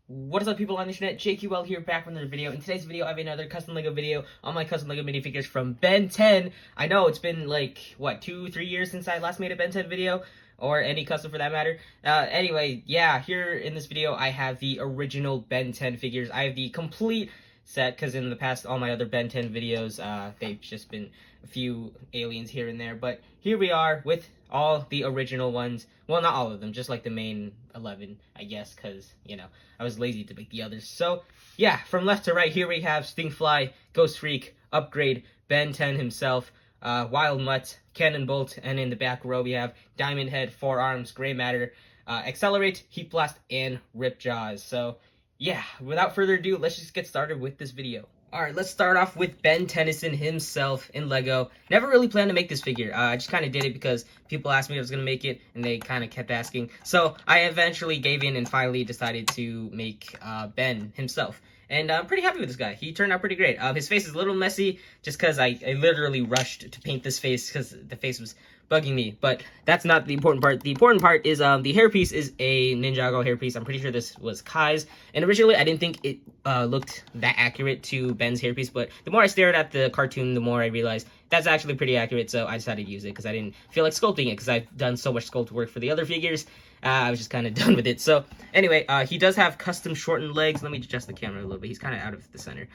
What is up, people on the internet? JQL here, back with another video. In today's video, I have another custom LEGO video on my custom LEGO minifigures from Ben 10. I know it's been like, what, 2-3 years since I last made a Ben 10 video, or any custom for that matter. Anyway, yeah, here in this video, I have the original Ben 10 figures. I have the complete set, because in the past, all my other Ben 10 videos, they've just been a few aliens here and there. But here we are with all the original ones. Well, not all of them, just like the main 11, I guess, because, you know, I was lazy to make the others. So, yeah, from left to right, here we have Stinkfly, Ghostfreak, Upgrade, Ben 10 himself, Wildmutt, Cannonbolt, and in the back row we have Diamondhead, Fourarms, Greymatter, Accelerate, Heatblast, and Ripjaws. So, yeah, without further ado, let's just get started with this video. Alright, let's start off with Ben Tennyson himself in LEGO. Never really planned to make this figure. I just kind of did it because people asked me if I was going to make it, and they kind of kept asking. So, I eventually gave in and finally decided to make Ben himself. And I'm pretty happy with this guy. He turned out pretty great. His face is a little messy, just because I literally rushed to paint this face, because the face was bugging me. But that's not the important part. The important part is the hairpiece is a Ninjago hairpiece. I'm pretty sure this was Kai's. And originally, I didn't think it looked that accurate to Ben's hairpiece. But the more I stared at the cartoon, the more I realized that's actually pretty accurate. So I decided to use it, because I didn't feel like sculpting it, because I've done so much sculpt work for the other figures. I was just kind of done with it. So anyway, he does have custom shortened legs. Let me adjust the camera a little bit. He's kind of out of the center.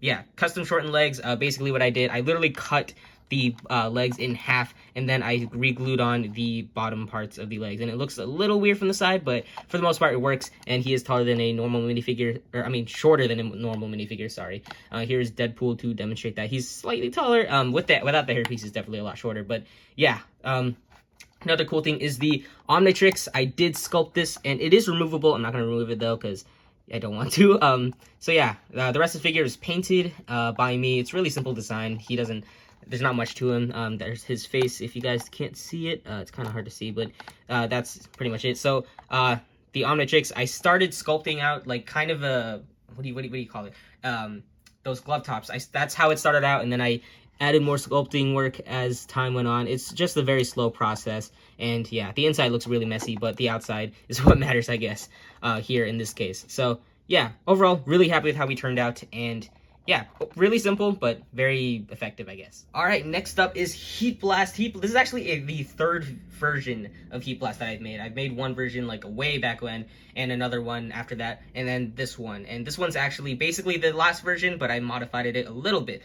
Yeah, custom shortened legs. Basically what I did, I literally cut the legs in half, and then I re-glued on the bottom parts of the legs. And it looks a little weird from the side, but for the most part it works. And he is taller than a normal minifigure, or I mean shorter than a normal minifigure, sorry. Here's Deadpool to demonstrate that he's slightly taller. Without the hairpiece, is definitely a lot shorter. But yeah, another cool thing is the Omnitrix. I did sculpt this, and it is removable. I'm not going to remove it, though, because I don't want to. So yeah, the rest of the figure is painted by me. It's really simple design. There's not much to him. There's his face. If you guys can't see it, it's kind of hard to see, but that's pretty much it. So the Omnitrix, I started sculpting out like kind of a, what do you call it? Those glove tops. That's how it started out, and then I added more sculpting work as time went on. It's just a very slow process, and yeah, the inside looks really messy, but the outside is what matters, I guess, here in this case. So yeah, overall, really happy with how he turned out, and yeah, really simple, but very effective, I guess. Alright, next up is Heatblast. This is actually the third version of Heatblast that I've made. I've made one version like way back when, and another one after that, and then this one. And this one's actually basically the last version, but I modified it a little bit.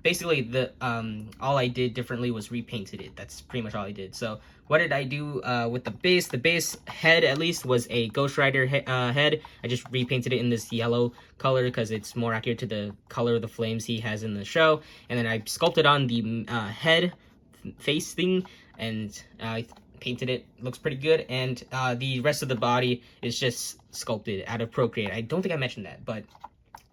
Basically, all I did differently was repainted it. That's pretty much all I did. So what did I do with the base? The base head, at least, was a Ghost Rider head. I just repainted it in this yellow color because it's more accurate to the color of the flames he has in the show. And then I sculpted on the head face thing, and I painted it. Looks pretty good. And the rest of the body is just sculpted out of Procreate. I don't think I mentioned that, but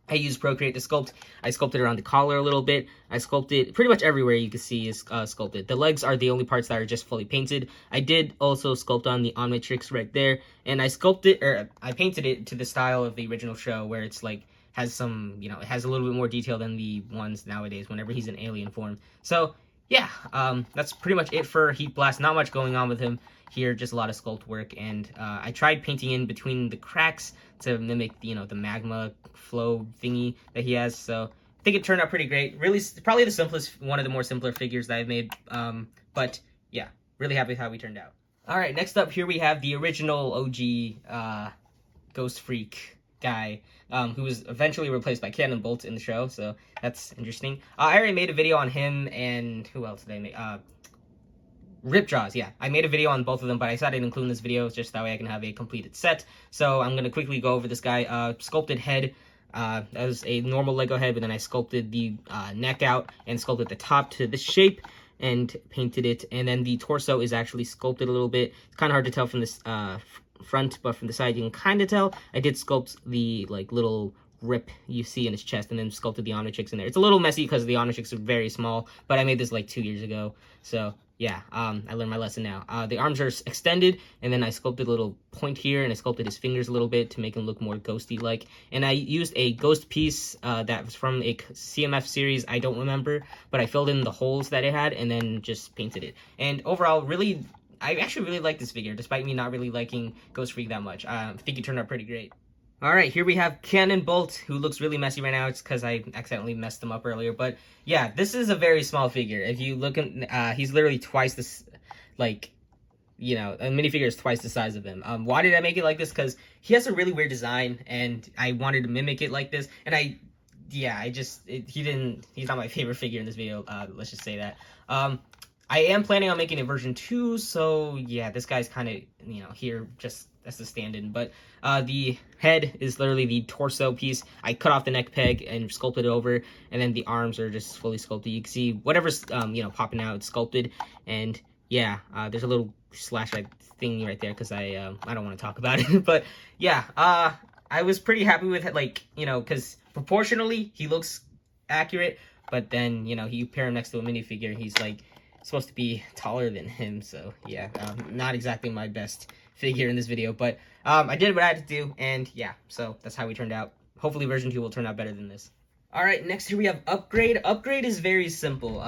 I used Procreate to sculpt. I sculpted around the collar a little bit. I sculpted pretty much everywhere you can see is sculpted. The legs are the only parts that are just fully painted. I did also sculpt on the Omnitrix right there, and I painted it to the style of the original show, where it's like has some, it has a little bit more detail than the ones nowadays whenever he's in alien form. So yeah, that's pretty much it for Heatblast. Not much going on with him here, just a lot of sculpt work, and I tried painting in between the cracks to mimic, the magma flow thingy that he has. So I think it turned out pretty great. Really, probably the simplest, one of the more simpler figures that I've made. But yeah, really happy with how we turned out. All right, next up here we have the original OG Ghostfreak guy, who was eventually replaced by Cannonbolt in the show. So that's interesting. I already made a video on him, and who else did I make? Ripjaws, yeah. I made a video on both of them, but I decided to include in this video just that way I can have a completed set. So I'm going to quickly go over this guy. Sculpted head. That was a normal Lego head, but then I sculpted the neck out and sculpted the top to this shape and painted it. And then the torso is actually sculpted a little bit. It's kind of hard to tell from this front, but from the side you can kind of tell. I did sculpt the little rip you see in his chest, and then sculpted the Omnitrix in there. It's a little messy because the Omnitrix are very small, but I made this like 2 years ago. So yeah, I learned my lesson now. The arms are extended, and then I sculpted a little point here, and I sculpted his fingers a little bit to make him look more ghosty-like. And I used a ghost piece that was from a CMF series, I don't remember, but I filled in the holes that it had, and then just painted it. And overall, I actually really like this figure, despite me not really liking Ghostfreak that much. I think it turned out pretty great. Alright, here we have Cannonbolt, who looks really messy right now. It's because I accidentally messed him up earlier. But yeah, this is a very small figure. If you look at, he's literally twice this, like, you know, a minifigure is twice the size of him. Why did I make it like this? Because he has a really weird design, and I wanted to mimic it like this. And he's not my favorite figure in this video. Let's just say that. I am planning on making a version 2, so yeah, this guy's kind of, you know, here just as the stand-in. But the head is literally the torso piece. I cut off the neck peg and sculpted it over, and then the arms are just fully sculpted. You can see whatever's, you know, popping out, it's sculpted. And yeah, there's a little slash thingy right there because I don't want to talk about it. But yeah, I was pretty happy with it, like, you know, because proportionally he looks accurate, but then, you know, you pair him next to a minifigure, he's like supposed to be taller than him. So yeah, not exactly my best figure in this video, but I did what I had to do, and yeah, so that's how we turned out. Hopefully version 2 will turn out better than this. Alright, next here we have Upgrade. Upgrade is very simple.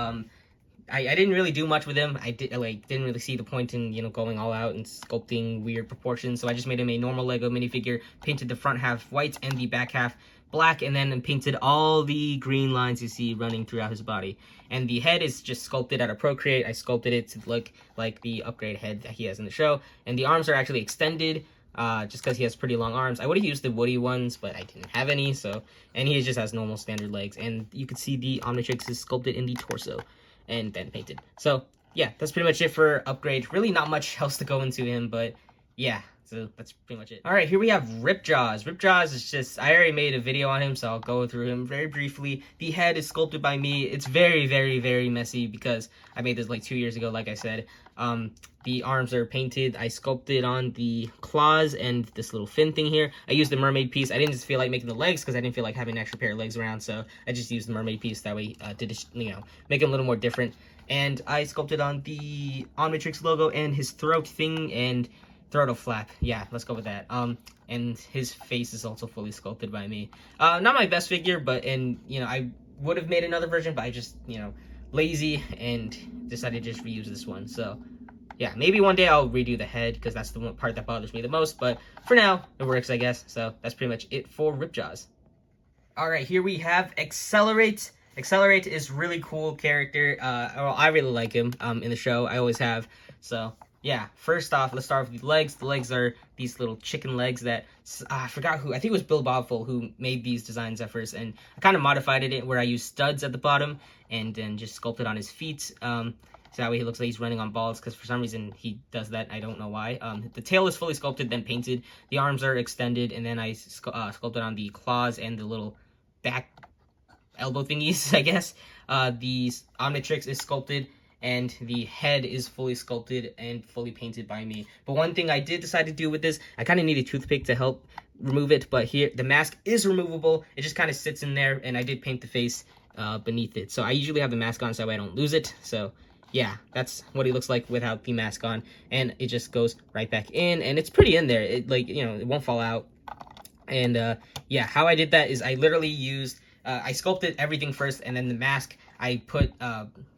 I didn't really do much with him. I didn't really see the point in, you know, going all out and sculpting weird proportions, so I just made him a normal Lego minifigure, painted the front half white and the back half black, and then painted all the green lines you see running throughout his body. And the head is just sculpted out of Procreate. I sculpted it to look like the Upgrade head that he has in the show. And the arms are actually extended, just because he has pretty long arms. I would have used the Woody ones, but I didn't have any, so... And he just has normal standard legs. And you can see the Omnitrix is sculpted in the torso and then painted. So, yeah, that's pretty much it for Upgrade. Really not much else to go into him, but yeah. So that's pretty much it. Alright, here we have Ripjaws. Ripjaws is just, I already made a video on him, so I'll go through him very briefly. The head is sculpted by me. It's very, very, very messy because I made this like 2 years ago, like I said. The arms are painted. I sculpted on the claws and this little fin thing here. I used the mermaid piece. I didn't just feel like making the legs because I didn't feel like having an extra pair of legs around, so I just used the mermaid piece. That way, you know, make him a little more different. And I sculpted on the Omnitrix logo and his throat thing and throat flap. Yeah, let's go with that. And his face is also fully sculpted by me. Not my best figure, but, and, you know, I would have made another version, but I just, you know, lazy and decided to just reuse this one. So, yeah, maybe one day I'll redo the head, because that's the one part that bothers me the most, but for now, it works, I guess. So, that's pretty much it for Ripjaws. Alright, here we have Accelerate. Accelerate is really cool character. Well, I really like him in the show. I always have. So, yeah, first off, let's start with the legs. The legs are these little chicken legs that, I forgot who, I think it was Bill Bobful who made these designs at first, and I kind of modified it where I used studs at the bottom, and then just sculpted on his feet, so that way he looks like he's running on balls, because for some reason he does that, I don't know why. The tail is fully sculpted, then painted, the arms are extended, and then I sculpted on the claws and the little back elbow thingies, I guess. The Omnitrix is sculpted, and the head is fully sculpted and fully painted by me. But one thing I did decide to do with this, I kind of need a toothpick to help remove it, but here, the mask is removable. It just kind of sits in there, and I did paint the face beneath it. So I usually have the mask on so that way I don't lose it. So yeah, that's what he looks like without the mask on, and it just goes right back in, and it's pretty in there. It, like, you know, it won't fall out. And yeah, how I did that is I literally used, I sculpted everything first, and then the mask, I put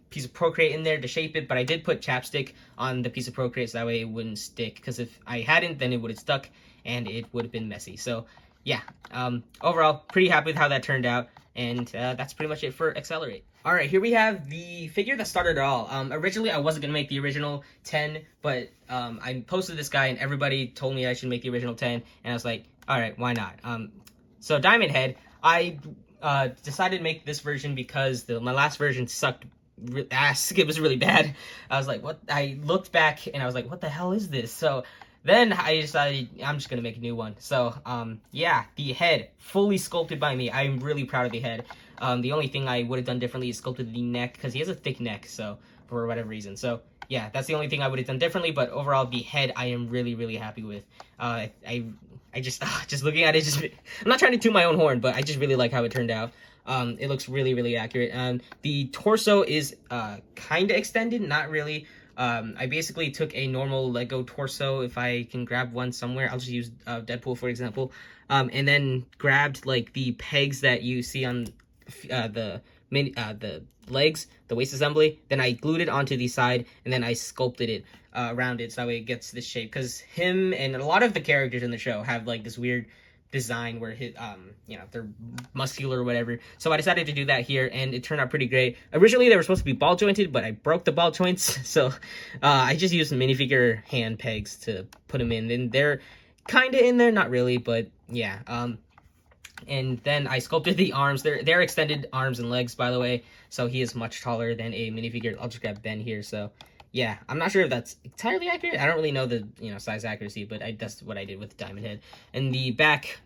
piece of Procreate in there to shape it, but I did put chapstick on the piece of Procreate so that way it wouldn't stick, because if I hadn't, then it would have stuck and it would have been messy. So yeah, overall, pretty happy with how that turned out, and that's pretty much it for Accelerate. Alright, here we have the figure that started it all. Originally, I wasn't going to make the original 10, but I posted this guy and everybody told me I should make the original 10, and I was like, alright, why not? So Diamondhead, I decided to make this version because my last version sucked ass. It was really bad. I was like, what? I looked back and I was like, what the hell is this? So then I decided I'm just gonna make a new one. So yeah, the head fully sculpted by me. I'm really proud of the head. The only thing I would have done differently is sculpted the neck, because he has a thick neck, so for whatever reason. So yeah, that's the only thing I would have done differently, but overall the head I am really, really happy with. I just looking at it, I'm not trying to toot my own horn, but I just really like how it turned out. It looks really, really accurate. The torso is kind of extended, not really. I basically took a normal Lego torso. If I can grab one somewhere, I'll just use Deadpool, for example. And then grabbed like the pegs that you see on the legs, the waist assembly. Then I glued it onto the side, and then I sculpted it around it so that way it gets this shape. Because him and a lot of the characters in the show have like this weird design where they're muscular or whatever. So I decided to do that here, and it turned out pretty great. Originally they were supposed to be ball jointed, but I broke the ball joints, so I just used minifigure hand pegs to put them in, and they're kind of in there, not really, but yeah. And then I sculpted the arms. They're extended arms and legs, by the way, so he is much taller than a minifigure. I'll just grab Ben here. So yeah, I'm not sure if that's entirely accurate. I don't really know the size accuracy, but that's what I did with Diamondhead. And the back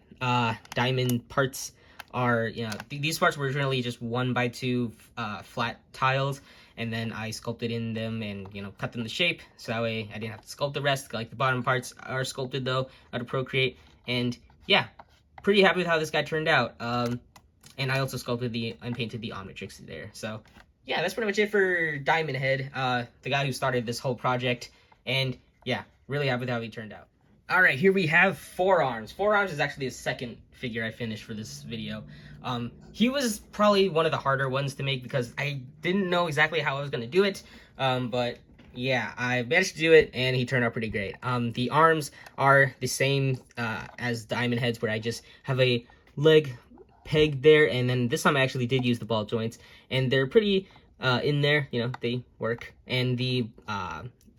diamond parts are, these parts were originally just 1x2 flat tiles, and then I sculpted in them and cut them to shape, so that way I didn't have to sculpt the rest. Like the bottom parts are sculpted though out of Procreate, and yeah, pretty happy with how this guy turned out. And I also sculpted and painted the Omnitrix there. So yeah, that's pretty much it for Diamondhead, the guy who started this whole project. And yeah, really happy with how he turned out. All right, here we have Fourarms. Fourarms is actually the second figure I finished for this video. He was probably one of the harder ones to make because I didn't know exactly how I was going to do it. But yeah, I managed to do it, and he turned out pretty great. The arms are the same as Diamondhead's, where I just have a leg peg there, and then this time I actually did use the ball joints, and they're pretty in there, they work. And the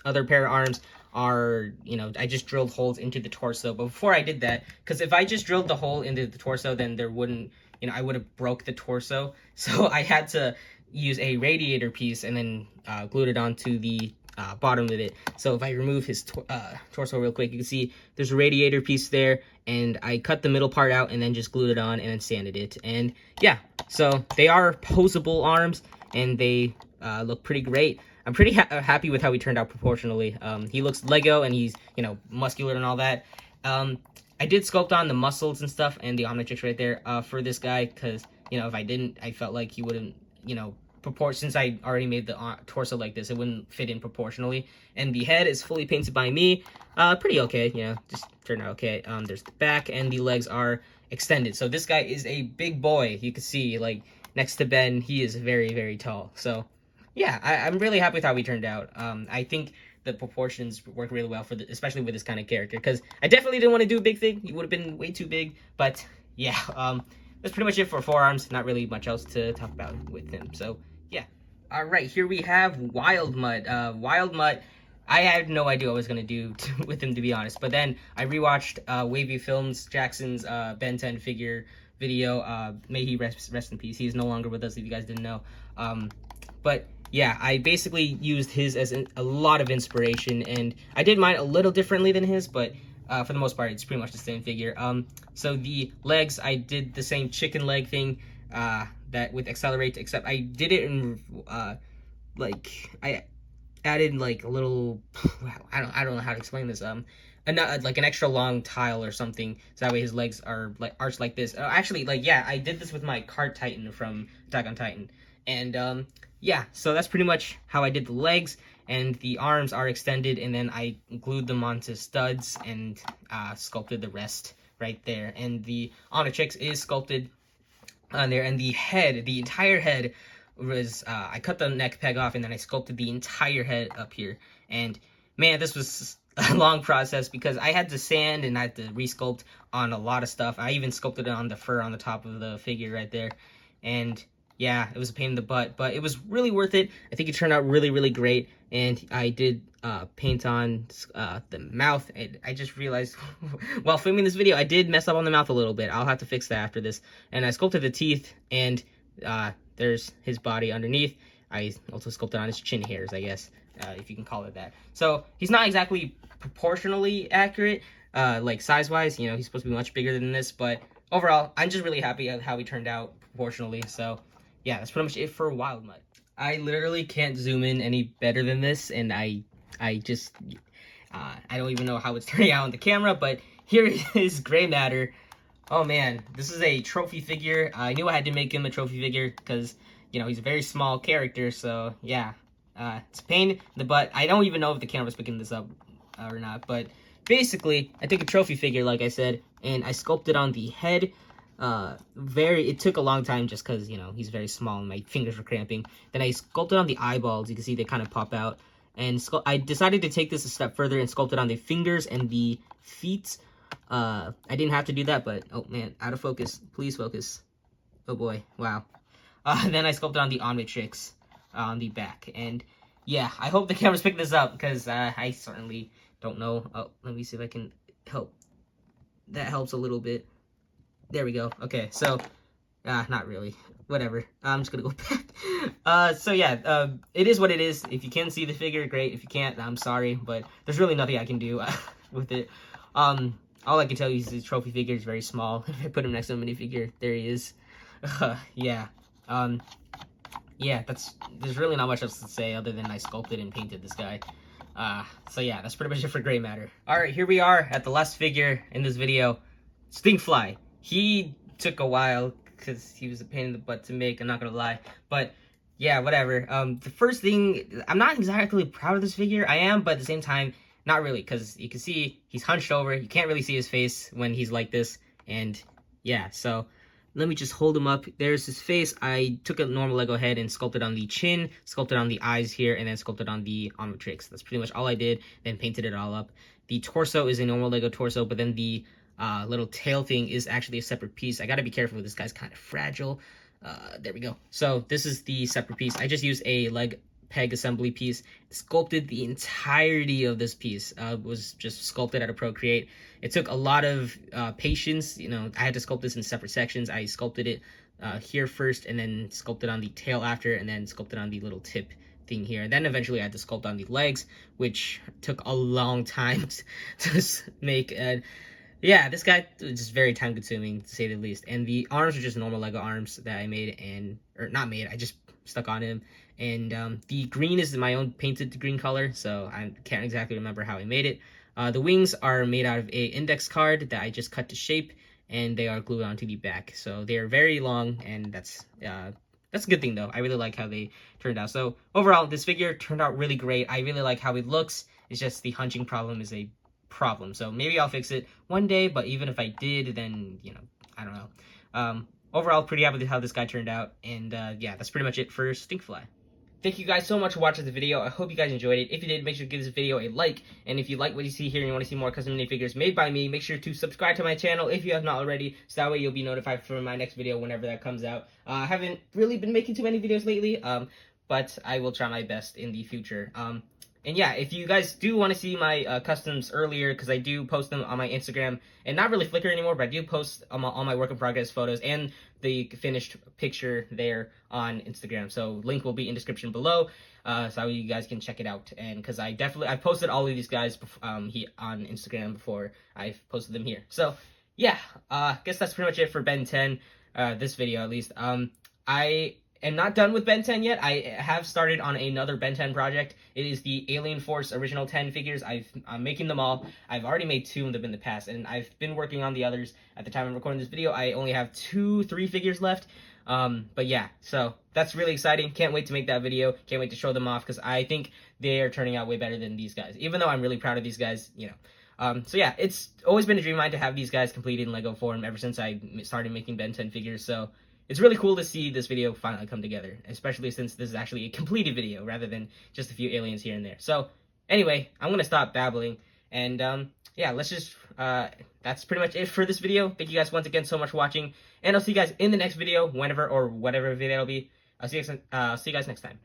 other pair of arms are, I just drilled holes into the torso. But before I did that, because if I just drilled the hole into the torso, then there wouldn't, I would have broke the torso. So I had to use a radiator piece and then glued it onto the bottom of it. So if I remove his torso real quick, you can see there's a radiator piece there, and I cut the middle part out and then just glued it on and then sanded it. And yeah, so they are posable arms, and they look pretty great. I'm pretty happy with how he turned out proportionally. He looks Lego, and he's muscular and all that. I did sculpt on the muscles and stuff and the Omnitrix right there for this guy, because if I didn't, I felt like he wouldn't since I already made the torso like this, it wouldn't fit in proportionally. And the head is fully painted by me. Pretty okay, just turned out okay. There's the back, and the legs are extended. So this guy is a big boy. You can see, like, next to Ben, he is very, very tall. So yeah, I'm really happy with how he turned out. I think the proportions work really well for especially with this kind of character, because I definitely didn't want to do a big thing. He would have been way too big. But yeah, that's pretty much it for Fourarms. Not really much else to talk about with him. So yeah. All right, here we have Wildmutt. Wildmutt, I had no idea what I was going to do with him, to be honest. But then I rewatched Wavy Films Jackson's Ben 10 figure video. May he rest in peace. He's no longer with us, if you guys didn't know. But yeah, I basically used his as a lot of inspiration, and I did mine a little differently than his, but for the most part, it's pretty much the same figure. So the legs, I did the same chicken leg thing, that with accelerate, except I did it in I added like a little, I don't know how to explain this, like an extra long tile or something, so that way his legs are like arched like this. Actually, like, yeah, I did this with my Cart Titan from Attack on Titan. And yeah, so that's pretty much how I did the legs, and the arms are extended, and then I glued them onto studs and sculpted the rest right there. And the Omnitrix is sculpted on there, and the head, the entire head was, I cut the neck peg off, and then I sculpted the entire head up here. And man, this was a long process, because I had to sand and I had to resculpt on a lot of stuff. I even sculpted it on the fur on the top of the figure right there. And yeah, it was a pain in the butt, but it was really worth it. I think it turned out really, really great. And I did paint on the mouth. And I just realized while filming this video, I did mess up on the mouth a little bit. I'll have to fix that after this. And I sculpted the teeth, and there's his body underneath. I also sculpted on his chin hairs, I guess, if you can call it that. So he's not exactly proportionally accurate, like size-wise. He's supposed to be much bigger than this, but overall, I'm just really happy at how he turned out proportionally. So yeah, that's pretty much it for Wildmutt. I literally can't zoom in any better than this, and I just, I don't even know how it's turning out on the camera, but here is Greymatter. Oh man, this is a trophy figure. I knew I had to make him a trophy figure, because, he's a very small character, so yeah. It's a pain in the butt. I don't even know if the camera's picking this up or not, but basically, I took a trophy figure, like I said, and I sculpted on the head. It took a long time just because, he's very small and my fingers were cramping. Then I sculpted on the eyeballs. You can see they kind of pop out. And I decided to take this a step further and sculpted on the fingers and the feet. I didn't have to do that, but oh man, out of focus. Please focus. Oh boy, wow. Then I sculpted on the Omnitrix on the back, and yeah, I hope the cameras pick this up because I certainly don't know. Oh, let me see if I can help. That helps a little bit. There we go. Okay, so not really. Whatever. I'm just gonna go back. So yeah, it is what it is. If you can see the figure, great. If you can't, I'm sorry, but there's really nothing I can do with it. All I can tell you is the trophy figure is very small. If I put him next to a minifigure, there he is. Yeah. Yeah, there's really not much else to say other than I sculpted and painted this guy. So yeah, that's pretty much it for Greymatter. Alright, here we are at the last figure in this video. Stinkfly. He took a while because he was a pain in the butt to make, I'm not gonna lie. But yeah, whatever. The first thing, I'm not exactly proud of this figure. I am, but at the same time, not really, because you can see he's hunched over. You can't really see his face when he's like this. And yeah, so let me just hold him up. There's his face. I took a normal Lego head and sculpted on the chin, sculpted on the eyes here, and then sculpted on the Omnitrix. That's pretty much all I did, then painted it all up. The torso is a normal Lego torso, but then the little tail thing is actually a separate piece. I gotta be careful with this guy's kind of fragile. There we go. So this is the separate piece. I just used a leg peg assembly piece, sculpted the entirety of this piece. Was just sculpted out of Procreate. It took a lot of patience. You know, I had to sculpt this in separate sections. I sculpted it here first, and then sculpted on the tail after, and then sculpted on the little tip thing here. And then eventually I had to sculpt on the legs, which took a long time to make. And yeah, this guy was just very time consuming to say the least. And the arms are just normal Lego arms that I made, or not made, I just stuck on him. And the green is my own painted green color, so I can't exactly remember how I made it. The wings are made out of a index card that I just cut to shape, and they are glued onto the back. So they are very long, and that's a good thing though. I really like how they turned out. So overall, this figure turned out really great. I really like how it looks. It's just the hunching problem is a problem. So maybe I'll fix it one day, but even if I did, then, you know, I don't know. Overall, pretty happy with how this guy turned out. And yeah, that's pretty much it for Stinkfly. Thank you guys so much for watching the video. I hope you guys enjoyed it. If you did, make sure to give this video a like. And if you like what you see here and you want to see more custom minifigures made by me, make sure to subscribe to my channel if you have not already. So that way you'll be notified for my next video whenever that comes out. I haven't really been making too many videos lately, but I will try my best in the future. And yeah, if you guys do want to see my customs earlier, because I do post them on my Instagram, and not really Flickr anymore, but I do post all my work in progress photos and the finished picture there on Instagram. So link will be in description below, so you guys can check it out. And because I've posted all of these guys on Instagram before I've posted them here. So yeah, guess that's pretty much it for Ben 10, this video at least. I am not done with Ben 10 yet. I have started on another Ben 10 project. It is the Alien Force original 10 figures. I'm making them all. I've already made 2 of them in the past, and I've been working on the others. At the time I'm recording this video, I only have 3 figures left. But yeah, so that's really exciting. Can't wait to make that video. Can't wait to show them off, because I think they are turning out way better than these guys. Even though I'm really proud of these guys, you know. So yeah, it's always been a dream of mine to have these guys completed in Lego form ever since I started making Ben 10 figures. So it's really cool to see this video finally come together, especially since this is actually a completed video rather than just a few aliens here and there. So anyway, I'm going to stop babbling, and yeah, let's just, that's pretty much it for this video. Thank you guys once again so much for watching, and I'll see you guys in the next video, whenever or whatever video it'll be. I'll see you guys next time.